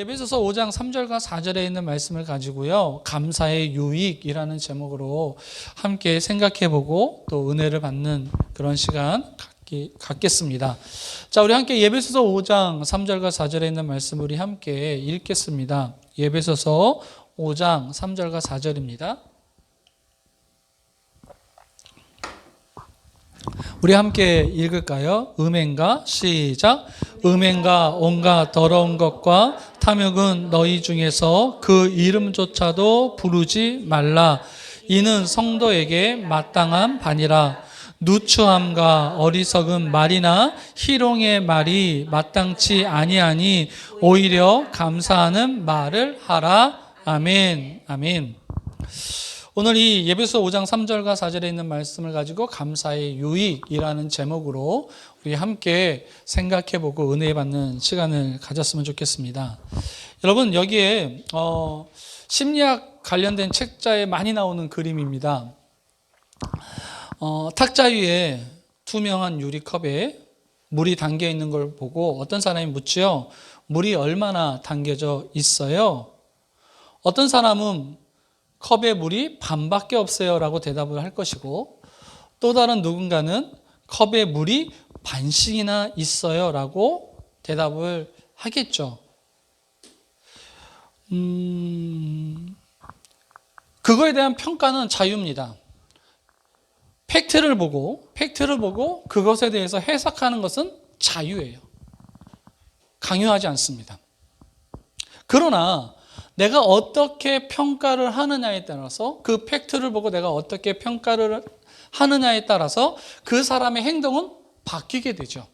예배소서 5장 3절과 4절에 있는 말씀을 가지고요, 감사의 유익이라는 제목으로 함께 생각해보고 또 은혜를 받는 그런 시간 갖겠습니다. 자, 우리 함께 예배소서 5장 3절과 4절에 있는 말씀 우리 함께 읽겠습니다. 예배소서 5장 3절과 4절입니다. 우리 함께 읽을까요? 음행가 시작. 음행가 온갖 더러운 것과 탐욕은 너희 중에서 그 이름조차도 부르지 말라. 이는 성도에게 마땅한 반이라. 누추함과 어리석은 말이나 희롱의 말이 마땅치 아니하니 오히려 감사하는 말을 하라. 아멘. 아멘. 오늘 이 예배소서 5장 3절과 4절에 있는 말씀을 가지고 감사의 유익이라는 제목으로 우리 함께 생각해보고 은혜 받는 시간을 가졌으면 좋겠습니다. 여러분, 여기에 심리학 관련된 책자에 많이 나오는 그림입니다. 탁자 위에 투명한 유리컵에 물이 담겨 있는 걸 보고 어떤 사람이 묻지요. 물이 얼마나 담겨져 있어요? 어떤 사람은 컵에 물이 반밖에 없어요 라고 대답을 할 것이고, 또 다른 누군가는 컵에 물이 반씩이나 있어요 라고 대답을 하겠죠. 그거에 대한 평가는 자유입니다. 팩트를 보고 그것에 대해서 해석하는 것은 자유예요. 강요하지 않습니다. 그러나 내가 어떻게 평가를 하느냐에 따라서, 그 팩트를 보고 내가 어떻게 평가를 하느냐에 따라서 그 사람의 행동은 바뀌게 되죠.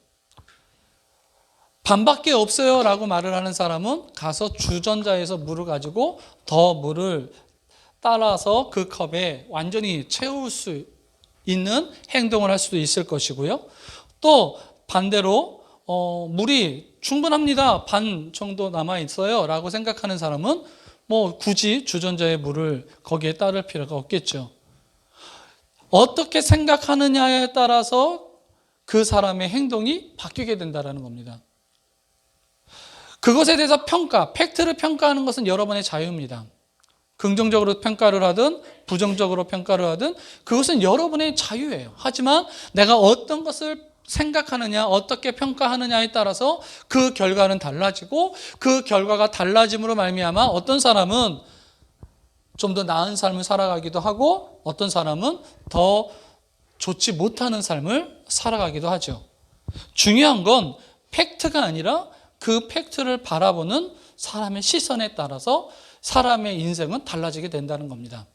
반밖에 없어요 라고 말을 하는 사람은 가서 주전자에서 물을 가지고 더 물을 따라서 그 컵에 완전히 채울 수 있는 행동을 할 수도 있을 것이고요. 또 반대로 물이 충분합니다, 반 정도 남아있어요 라고 생각하는 사람은 굳이 주전자의 물을 거기에 따를 필요가 없겠죠. 어떻게 생각하느냐에 따라서 그 사람의 행동이 바뀌게 된다는 겁니다. 그것에 대해서 팩트를 평가하는 것은 여러분의 자유입니다. 긍정적으로 평가를 하든 부정적으로 평가를 하든 그것은 여러분의 자유예요. 하지만 내가 어떤 것을 생각하느냐, 어떻게 평가하느냐에 따라서 그 결과는 달라지고, 그 결과가 달라짐으로 말미암아 어떤 사람은 좀 더 나은 삶을 살아가기도 하고, 어떤 사람은 더 좋지 못하는 삶을 살아가기도 하죠. 중요한 건 팩트가 아니라 그 팩트를 바라보는 사람의 시선에 따라서 사람의 인생은 달라지게 된다는 겁니다.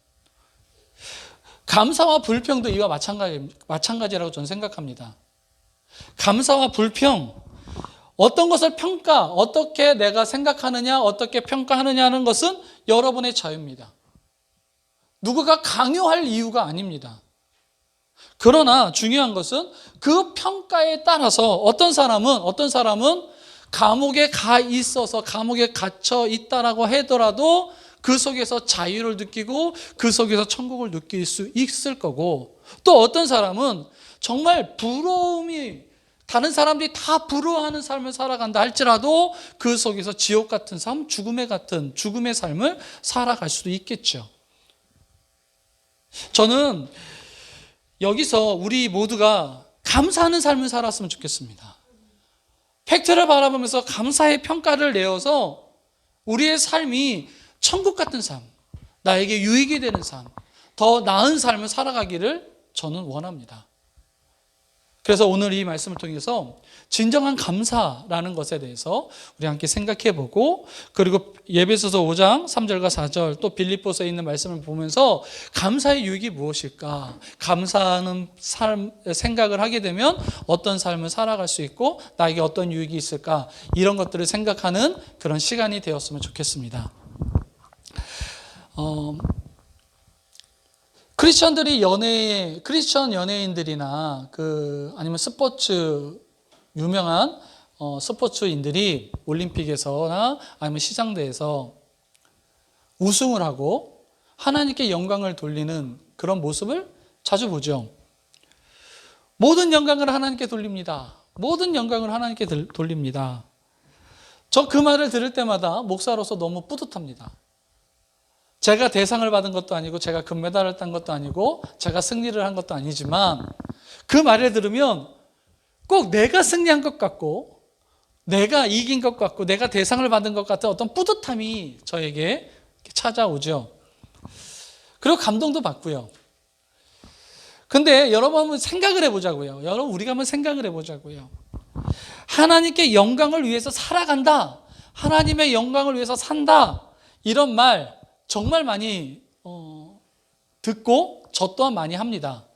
감사와 불평도 이와 마찬가지라고 저는 생각합니다. 감사와 불평, 어떤 것을 어떻게 내가 생각하느냐, 어떻게 평가하느냐 하는 것은 여러분의 자유입니다. 누구가 강요할 이유가 아닙니다. 그러나 중요한 것은 그 평가에 따라서 어떤 사람은 감옥에 감옥에 갇혀 있다라고 하더라도 그 속에서 자유를 느끼고 그 속에서 천국을 느낄 수 있을 거고, 또 어떤 사람은 정말 다른 사람들이 다 부러워하는 삶을 살아간다 할지라도 그 속에서 지옥 같은 삶, 죽음의 삶을 살아갈 수도 있겠죠. 저는 여기서 우리 모두가 감사하는 삶을 살았으면 좋겠습니다. 팩트를 바라보면서 감사의 평가를 내어서 우리의 삶이 천국 같은 삶, 나에게 유익이 되는 삶, 더 나은 삶을 살아가기를 저는 원합니다. 그래서 오늘 이 말씀을 통해서 진정한 감사라는 것에 대해서 우리 함께 생각해보고, 그리고 예배소서 5장 3절과 4절 또 빌립보서에 있는 말씀을 보면서 감사의 유익이 무엇일까, 감사하는 생각을 하게 되면 어떤 삶을 살아갈 수 있고 나에게 어떤 유익이 있을까, 이런 것들을 생각하는 그런 시간이 되었으면 좋겠습니다. 크리스천 연예인들이나 아니면 유명한 스포츠인들이 올림픽에서나 아니면 시상대에서 우승을 하고 하나님께 영광을 돌리는 그런 모습을 자주 보죠. 모든 영광을 하나님께 돌립니다. 저 그 말을 들을 때마다 목사로서 너무 뿌듯합니다. 제가 대상을 받은 것도 아니고 제가 금메달을 딴 것도 아니고 제가 승리를 한 것도 아니지만 그 말을 들으면 꼭 내가 승리한 것 같고 내가 이긴 것 같고 내가 대상을 받은 것 같은 어떤 뿌듯함이 저에게 찾아오죠. 그리고 감동도 받고요. 근데 여러분 한번 생각을 해보자고요. 여러분 우리가 한번 생각을 해보자고요. 하나님께 영광을 위해서 살아간다. 하나님의 영광을 위해서 산다. 이런 말 정말 많이 듣고 저 또한 많이 합니다.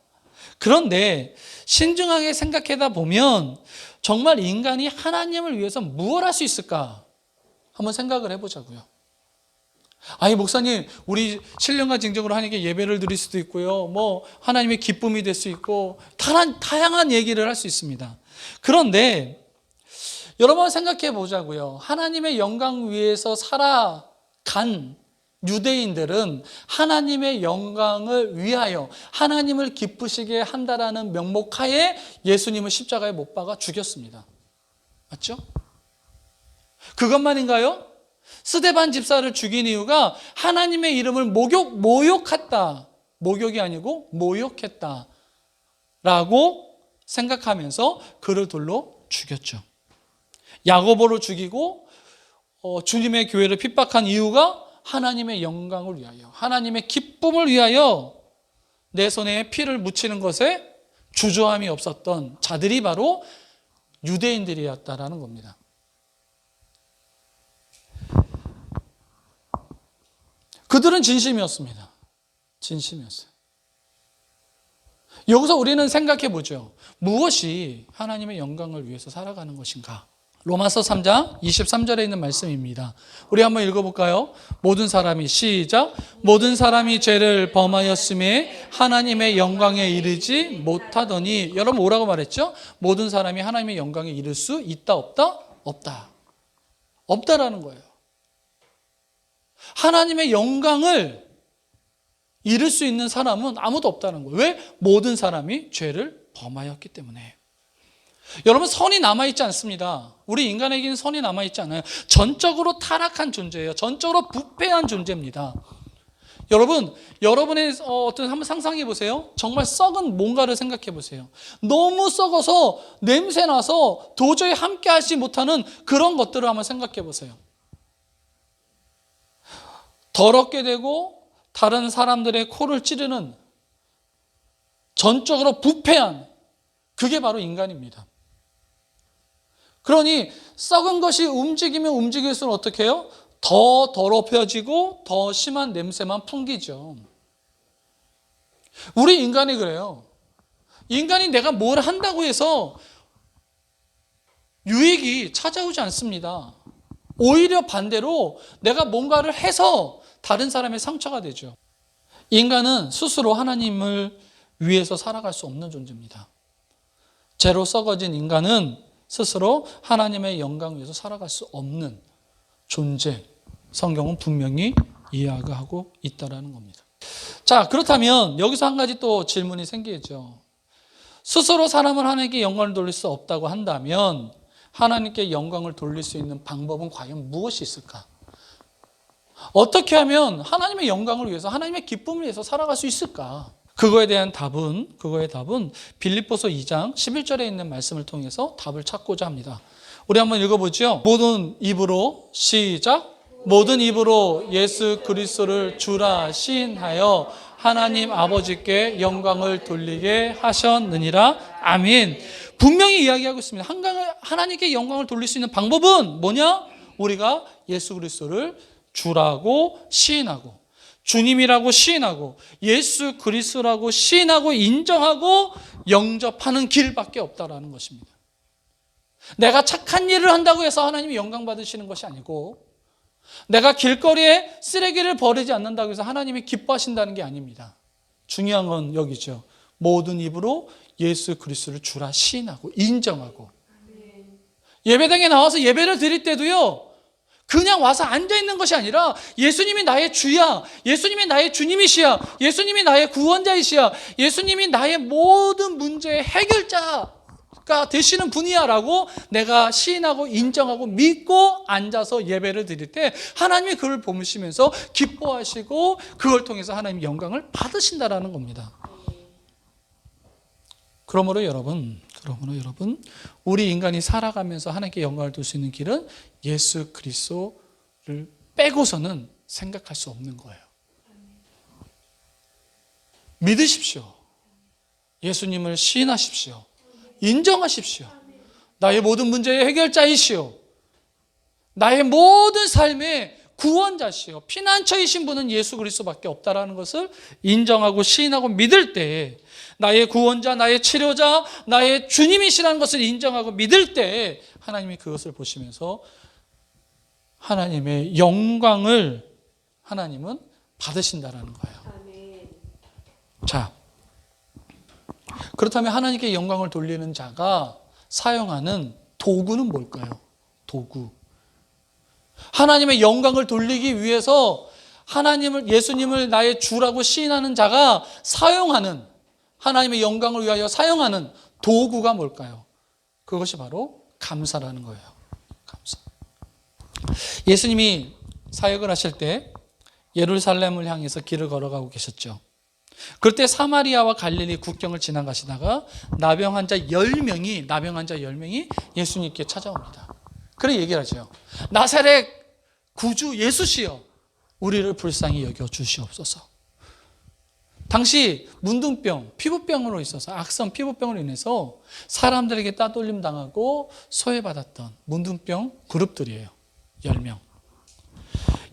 그런데 신중하게 생각하다 보면 정말 인간이 하나님을 위해서 무엇을 할 수 있을까? 한번 생각을 해보자고요. 아니 목사님 우리 신령과 진정으로 하나님께 예배를 드릴 수도 있고요. 뭐 하나님의 기쁨이 될 수 있고 다양한 얘기를 할 수 있습니다. 그런데 여러분 생각해 보자고요. 하나님의 영광 위에서 살아간 유대인들은 하나님의 영광을 위하여 하나님을 기쁘시게 한다라는 명목하에 예수님을 십자가에 못 박아 죽였습니다. 맞죠? 그것만인가요? 스데반 집사를 죽인 이유가 하나님의 이름을 모욕했다. 목욕이 아니고 모욕했다. 라고 생각하면서 그를 돌로 죽였죠. 야고보를 죽이고 주님의 교회를 핍박한 이유가 하나님의 영광을 위하여, 하나님의 기쁨을 위하여 내 손에 피를 묻히는 것에 주저함이 없었던 자들이 바로 유대인들이었다라는 겁니다. 그들은 진심이었습니다. 진심이었어요. 여기서 우리는 생각해 보죠. 무엇이 하나님의 영광을 위해서 살아가는 것인가? 로마서 3장 23절에 있는 말씀입니다. 우리 한번 읽어볼까요? 모든 사람이 시작. 모든 사람이 죄를 범하였음에 하나님의 영광에 이르지 못하더니. 여러분 뭐라고 말했죠? 모든 사람이 하나님의 영광에 이를 수 있다 없다? 없다. 없다라는 거예요. 하나님의 영광을 이룰 수 있는 사람은 아무도 없다는 거예요. 왜? 모든 사람이 죄를 범하였기 때문에. 여러분 선이 남아있지 않습니다. 우리 인간에게는 선이 남아있지 않아요. 전적으로 타락한 존재예요. 전적으로 부패한 존재입니다. 여러분, 여러분의 한번 상상해 보세요. 정말 썩은 뭔가를 생각해 보세요. 너무 썩어서 냄새 나서 도저히 함께 하지 못하는 그런 것들을 한번 생각해 보세요. 더럽게 되고 다른 사람들의 코를 찌르는 전적으로 부패한 그게 바로 인간입니다. 그러니 썩은 것이 움직이면 움직일수록 어떻게 해요? 더 더럽혀지고 더 심한 냄새만 풍기죠. 우리 인간이 그래요. 인간이 내가 뭘 한다고 해서 유익이 찾아오지 않습니다. 오히려 반대로 내가 뭔가를 해서 다른 사람의 상처가 되죠. 인간은 스스로 하나님을 위해서 살아갈 수 없는 존재입니다. 죄로 썩어진 인간은 스스로 하나님의 영광 위해서 살아갈 수 없는 존재. 성경은 분명히 이야기하고 있다는 겁니다. 자, 그렇다면 여기서 한 가지 또 질문이 생기죠. 스스로 사람을 하나님께 영광을 돌릴 수 없다고 한다면 하나님께 영광을 돌릴 수 있는 방법은 과연 무엇이 있을까? 어떻게 하면 하나님의 영광을 위해서, 하나님의 기쁨을 위해서 살아갈 수 있을까? 그거에 대한 답은 빌립보서 2장 11절에 있는 말씀을 통해서 답을 찾고자 합니다. 우리 한번 읽어보죠. 모든 입으로 시작. 모든 입으로 예수 그리스도를 주라 시인하여 하나님 아버지께 영광을 돌리게 하셨느니라. 아멘. 분명히 이야기하고 있습니다. 하나님께 영광을 돌릴 수 있는 방법은 뭐냐? 우리가 예수 그리스도를 주라고 시인하고 주님이라고 시인하고 예수 그리스도라고 시인하고 인정하고 영접하는 길밖에 없다라는 것입니다. 내가 착한 일을 한다고 해서 하나님이 영광 받으시는 것이 아니고 내가 길거리에 쓰레기를 버리지 않는다고 해서 하나님이 기뻐하신다는 게 아닙니다. 중요한 건 여기죠. 모든 입으로 예수 그리스도를 주라 시인하고 인정하고 예배당에 나와서 예배를 드릴 때도요. 그냥 와서 앉아있는 것이 아니라 예수님이 나의 주야, 예수님이 나의 주님이시야, 예수님이 나의 구원자이시야, 예수님이 나의 모든 문제의 해결자, 되시는 분이야라고 내가 시인하고 인정하고 믿고 앉아서 예배를 드릴 때 하나님이 그걸 보시면서 기뻐하시고 그걸 통해서 하나님 영광을 받으신다라는 겁니다. 그러므로 여러분, 우리 인간이 살아가면서 하나님께 영광을 돌 수 있는 길은 예수 그리스도를 빼고서는 생각할 수 없는 거예요. 믿으십시오. 예수님을 시인하십시오. 인정하십시오. 나의 모든 문제의 해결자이시오. 나의 모든 삶의 구원자시오. 피난처이신 분은 예수 그리스도밖에 없다라는 것을 인정하고 시인하고 믿을 때, 나의 구원자, 나의 치료자, 나의 주님이시라는 것을 인정하고 믿을 때 하나님이 그것을 보시면서 하나님의 영광을 하나님은 받으신다라는 거예요. 자, 그렇다면 하나님께 영광을 돌리는 자가 사용하는 도구는 뭘까요? 도구. 하나님의 영광을 돌리기 위해서 예수님을 나의 주라고 시인하는 자가 사용하는, 하나님의 영광을 위하여 사용하는 도구가 뭘까요? 그것이 바로 감사라는 거예요. 감사. 예수님이 사역을 하실 때 예루살렘을 향해서 길을 걸어가고 계셨죠. 그럴 때 사마리아와 갈릴리 국경을 지나가시다가 나병 환자 10명이 예수님께 찾아옵니다. 그래 얘기를 하죠. 나사렛 구주 예수시여, 우리를 불쌍히 여겨 주시옵소서. 당시 문둥병, 피부병으로 있어서, 악성 피부병으로 인해서 사람들에게 따돌림 당하고 소외받았던 문둥병 그룹들이에요. 10명.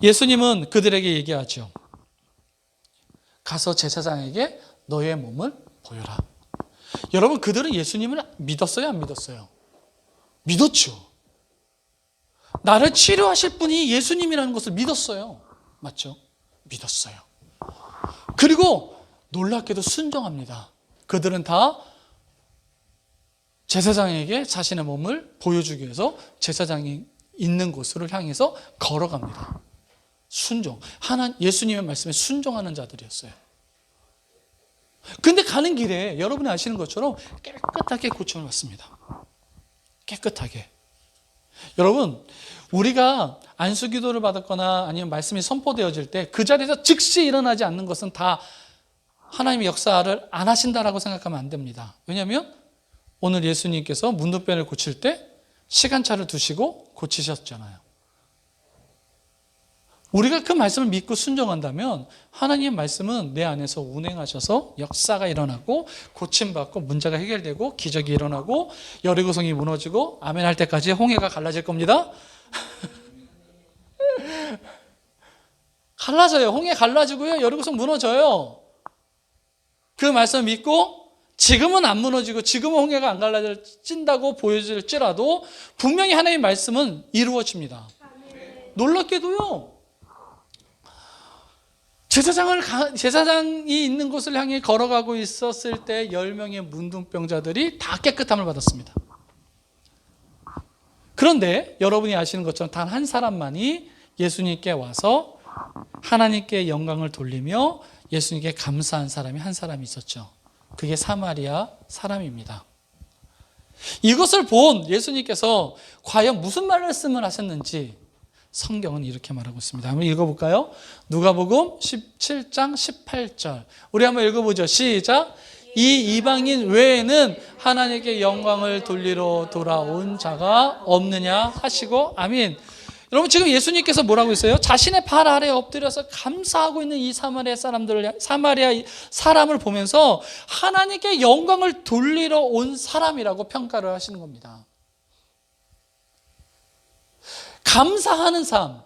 예수님은 그들에게 얘기하죠. 가서 제사장에게 너의 몸을 보여라. 여러분, 그들은 예수님을 믿었어요, 안 믿었어요? 믿었죠. 나를 치료하실 분이 예수님이라는 것을 믿었어요. 맞죠? 믿었어요. 그리고 놀랍게도 순종합니다. 그들은 다 제사장에게 자신의 몸을 보여주기 위해서 제사장이 있는 곳으로 향해서 걸어갑니다. 순종. 예수님의 말씀에 순종하는 자들이었어요. 근데 가는 길에 여러분이 아시는 것처럼 깨끗하게 고침을 받습니다. 깨끗하게. 여러분, 우리가 안수기도를 받았거나 아니면 말씀이 선포되어질 때 그 자리에서 즉시 일어나지 않는 것은 다 하나님의 역사를 안 하신다라고 생각하면 안 됩니다. 왜냐하면 오늘 예수님께서 문둥병을 고칠 때 시간차를 두시고 고치셨잖아요. 우리가 그 말씀을 믿고 순종한다면 하나님의 말씀은 내 안에서 운행하셔서 역사가 일어나고 고침받고 문제가 해결되고 기적이 일어나고 여리고성이 무너지고 아멘 할 때까지 홍해가 갈라질 겁니다. 갈라져요. 홍해 갈라지고요. 여리고성 무너져요. 그 말씀을 믿고 지금은 안 무너지고 지금은 홍해가 안 갈라진다고 보여질지라도 분명히 하나님의 말씀은 이루어집니다. 놀랍게도요. 제사장이 있는 곳을 향해 걸어가고 있었을 때 10명의 문둥병자들이 다 깨끗함을 받았습니다. 그런데 여러분이 아시는 것처럼 단 한 사람만이 예수님께 와서 하나님께 영광을 돌리며 예수님께 감사한 사람이 한 사람이 있었죠. 그게 사마리아 사람입니다. 이것을 본 예수님께서 과연 무슨 말씀을 하셨는지 성경은 이렇게 말하고 있습니다. 한번 읽어볼까요? 누가복음 17장 18절. 우리 한번 읽어보죠. 시작. 이 이방인 외에는 하나님께 영광을 돌리러 돌아온 자가 없느냐 하시고 아멘. 여러분, 지금 예수님께서 뭐라고 했어요? 자신의 발 아래에 엎드려서 감사하고 있는 이 사마리아 사람을 보면서 하나님께 영광을 돌리러 온 사람이라고 평가를 하시는 겁니다. 감사하는 삶,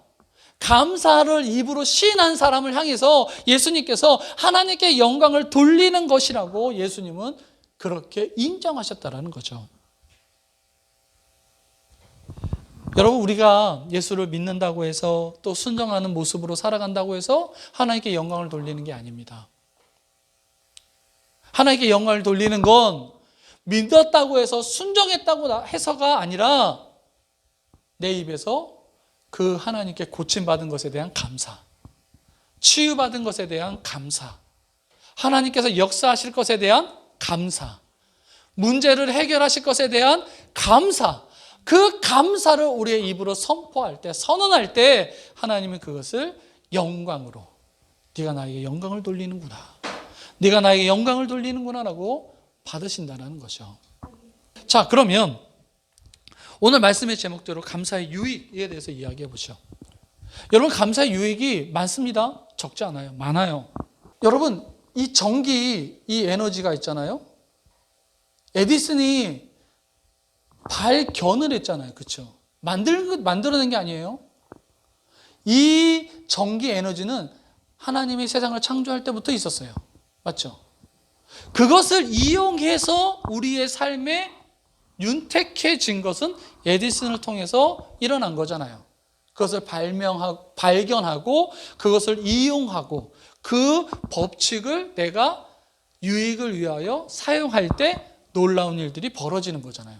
감사를 입으로 시인한 사람을 향해서 예수님께서 하나님께 영광을 돌리는 것이라고 예수님은 그렇게 인정하셨다라는 거죠. 여러분, 우리가 예수를 믿는다고 해서 또 순종하는 모습으로 살아간다고 해서 하나님께 영광을 돌리는 게 아닙니다. 하나님께 영광을 돌리는 건 믿었다고 해서 순종했다고 해서가 아니라 내 입에서 그 하나님께 고침받은 것에 대한 감사, 치유받은 것에 대한 감사, 하나님께서 역사하실 것에 대한 감사, 문제를 해결하실 것에 대한 감사, 그 감사를 우리의 입으로 선포할 때, 선언할 때 하나님은 그것을 영광으로, 네가 나에게 영광을 돌리는구나, 네가 나에게 영광을 돌리는구나 라고 받으신다는 거죠. 자, 그러면 오늘 말씀의 제목대로 감사의 유익에 대해서 이야기해 보죠. 여러분, 감사의 유익이 많습니다. 적지 않아요. 많아요. 여러분, 이 전기, 이 에너지가 있잖아요. 에디슨이 발견을 했잖아요. 그렇죠? 만들어낸 게 아니에요. 이 전기 에너지는 하나님이 세상을 창조할 때부터 있었어요. 맞죠? 그것을 이용해서 우리의 삶에 윤택해진 것은 에디슨을 통해서 일어난 거잖아요. 그것을 발견하고 그것을 이용하고 그 법칙을 내가 유익을 위하여 사용할 때 놀라운 일들이 벌어지는 거잖아요.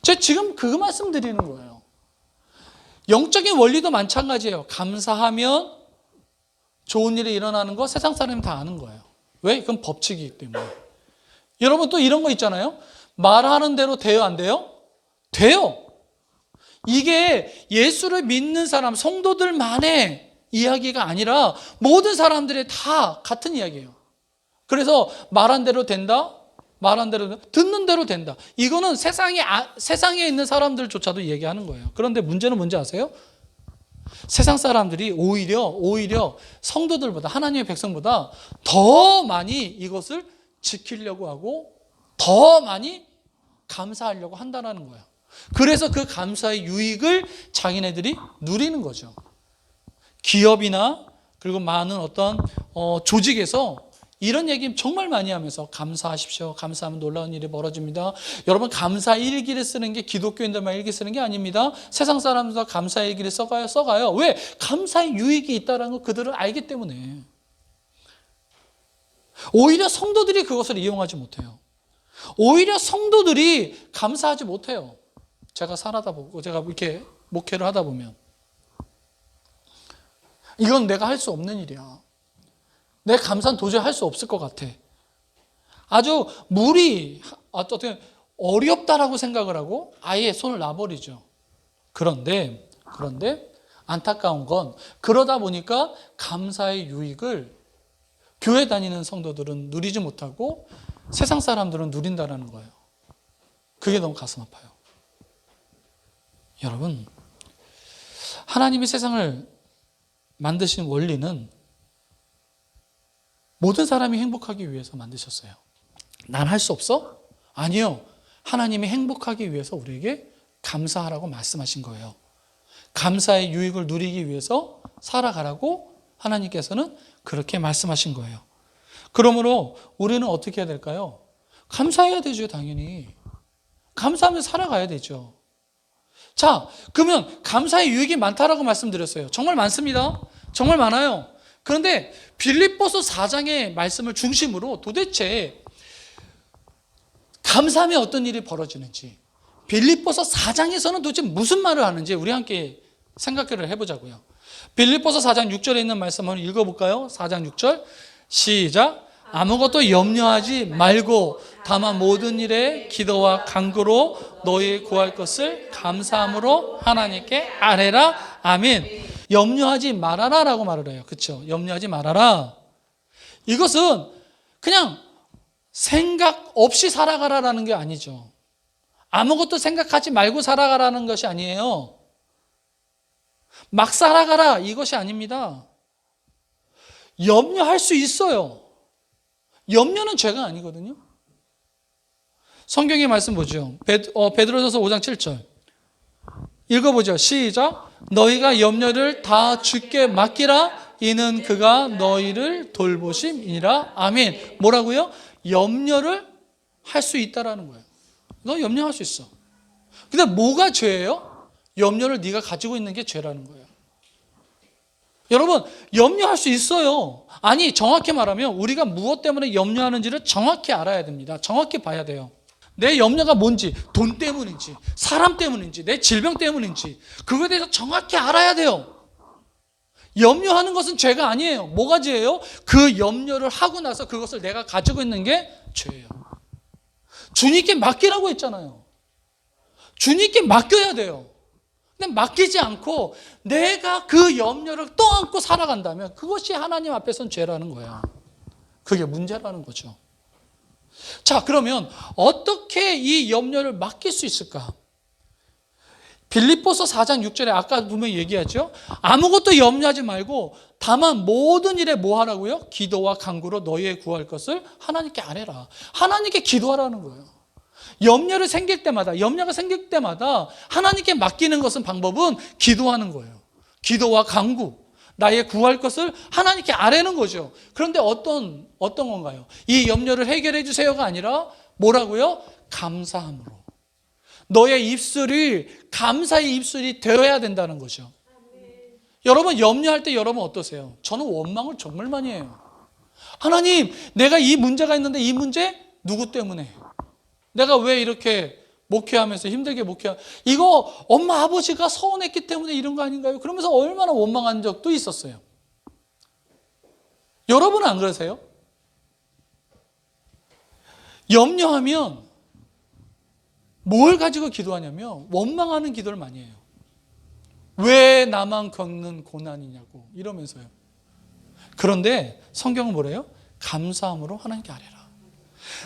제가 지금 그 말씀 드리는 거예요. 영적인 원리도 마찬가지예요. 감사하면 좋은 일이 일어나는 거 세상 사람이 다 아는 거예요. 왜? 그건 법칙이기 때문에. 여러분, 또 이런 거 있잖아요. 말하는 대로 돼요, 안 돼요? 돼요. 이게 예수를 믿는 사람, 성도들만의 이야기가 아니라 모든 사람들의 다 같은 이야기예요. 그래서 말한 대로 된다, 말한 대로 듣는 대로 된다. 이거는 세상에 있는 사람들조차도 얘기하는 거예요. 그런데 문제는 뭔지 아세요? 세상 사람들이 오히려 성도들보다, 하나님의 백성보다 더 많이 이것을 지키려고 하고 더 많이 감사하려고 한다는 거예요. 그래서 그 감사의 유익을 자기네들이 누리는 거죠. 기업이나 그리고 많은 어떤 조직에서 이런 얘기 정말 많이 하면서 감사하십시오. 감사하면 놀라운 일이 벌어집니다. 여러분, 감사 일기를 쓰는 게 기독교인들만 일기 쓰는 게 아닙니다. 세상 사람들도 감사 일기를 써가요. 왜? 감사의 유익이 있다는 걸 그들은 알기 때문에. 오히려 성도들이 그것을 이용하지 못해요. 오히려 성도들이 감사하지 못해요. 제가 이렇게 목회를 하다 보면 이건 내가 할 수 없는 일이야. 내 감사는 도저히 할 수 없을 것 같아. 아주 어떻게 어렵다라고 생각을 하고 아예 손을 놔버리죠. 그런데 안타까운 건 그러다 보니까 감사의 유익을 교회 다니는 성도들은 누리지 못하고 세상 사람들은 누린다는 거예요. 그게 너무 가슴 아파요. 여러분, 하나님이 세상을 만드신 원리는 모든 사람이 행복하기 위해서 만드셨어요. 난 할 수 없어? 아니요. 하나님이 행복하기 위해서 우리에게 감사하라고 말씀하신 거예요. 감사의 유익을 누리기 위해서 살아가라고 하나님께서는 그렇게 말씀하신 거예요. 그러므로 우리는 어떻게 해야 될까요? 감사해야 되죠, 당연히. 감사하면서 살아가야 되죠. 자, 그러면 감사의 유익이 많다라고 말씀드렸어요. 정말 많습니다. 정말 많아요. 그런데 빌립보서 4장의 말씀을 중심으로 도대체 감사하면 어떤 일이 벌어지는지, 빌립보서 4장에서는 도대체 무슨 말을 하는지 우리 함께 생각을 해보자고요. 빌립보서 4장 6절에 있는 말씀 한번 읽어볼까요? 4장 6절 시작. 아무것도 염려하지 말고 다만 모든 일에 기도와 간구로 너희 구할 것을 감사함으로 하나님께 아뢰라. 아멘. 염려하지 말아라 라고 말을 해요. 그렇죠? 염려하지 말아라. 이것은 그냥 생각 없이 살아가라라는 게 아니죠. 아무것도 생각하지 말고 살아가라는 것이 아니에요. 막 살아가라 이것이 아닙니다. 염려할 수 있어요. 염려는 죄가 아니거든요. 성경의 말씀 보죠. 베드로전서 5장 7절 읽어보죠. 시작. 너희가 염려를 다 주께 맡기라. 이는 그가 너희를 돌보심이니라. 아멘. 뭐라고요? 염려를 할 수 있다라는 거예요. 너 염려할 수 있어. 근데 뭐가 죄예요? 염려를 네가 가지고 있는 게 죄라는 거예요. 여러분, 염려할 수 있어요. 아니, 정확히 말하면 우리가 무엇 때문에 염려하는지를 정확히 알아야 됩니다. 정확히 봐야 돼요. 내 염려가 뭔지, 돈 때문인지, 사람 때문인지, 내 질병 때문인지 그거에 대해서 정확히 알아야 돼요. 염려하는 것은 죄가 아니에요. 뭐가 죄예요? 그 염려를 하고 나서 그것을 내가 가지고 있는 게 죄예요. 주님께 맡기라고 했잖아요. 주님께 맡겨야 돼요. 근데 맡기지 않고 내가 그 염려를 또 안고 살아간다면 그것이 하나님 앞에서는 죄라는 거야. 그게 문제라는 거죠. 자, 그러면 어떻게 이 염려를 맡길 수 있을까? 빌립보서 4장 6절에 아까 분명히 얘기하죠. 아무것도 염려하지 말고 다만 모든 일에 뭐 하라고요? 기도와 간구로 너희의 구할 것을 하나님께 아뢰라. 하나님께 기도하라는 거예요. 염려가 생길 때마다 하나님께 맡기는 것은 방법은 기도하는 거예요. 기도와 간구, 나의 구할 것을 하나님께 아뢰는 거죠. 그런데 어떤 건가요? 이 염려를 해결해 주세요가 아니라 뭐라고요? 감사함으로. 너의 입술이 감사의 입술이 되어야 된다는 거죠. 여러분, 염려할 때 여러분 어떠세요? 저는 원망을 정말 많이 해요. 하나님, 내가 이 문제가 있는데 이 문제 누구 때문에? 내가 왜 이렇게 목회하면서 힘들게 이거 엄마 아버지가 서운했기 때문에 이런 거 아닌가요? 그러면서 얼마나 원망한 적도 있었어요. 여러분은 안 그러세요? 염려하면 뭘 가지고 기도하냐면 원망하는 기도를 많이 해요. 왜 나만 겪는 고난이냐고 이러면서요. 그런데 성경은 뭐래요? 감사함으로 하나님께 아뢰라.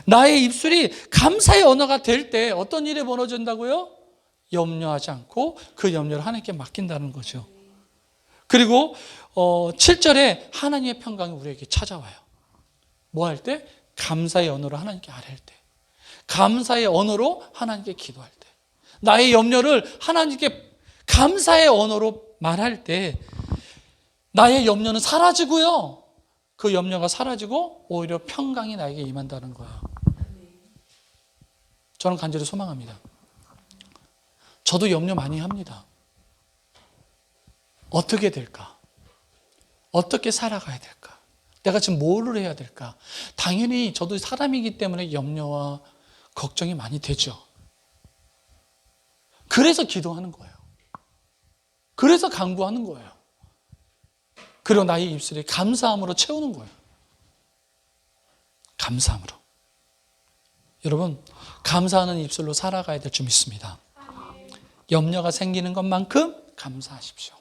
나의 입술이 감사의 언어가 될 때 어떤 일이 벌어진다고요? 염려하지 않고 그 염려를 하나님께 맡긴다는 거죠. 그리고 7절에 하나님의 평강이 우리에게 찾아와요. 뭐 할 때? 감사의 언어로 하나님께 아뢰할 때. 감사의 언어로 하나님께 기도할 때. 나의 염려를 하나님께 감사의 언어로 말할 때 나의 염려는 사라지고요. 그 염려가 사라지고 오히려 평강이 나에게 임한다는 거예요. 저는 간절히 소망합니다. 저도 염려 많이 합니다. 어떻게 될까? 어떻게 살아가야 될까? 내가 지금 뭐를 해야 될까? 당연히 저도 사람이기 때문에 염려와 걱정이 많이 되죠. 그래서 기도하는 거예요. 그래서 간구하는 거예요. 그리고 나의 입술이 감사함으로 채우는 거예요. 감사함으로. 여러분, 감사하는 입술로 살아가야 될 줄 믿습니다. 염려가 생기는 것만큼 감사하십시오.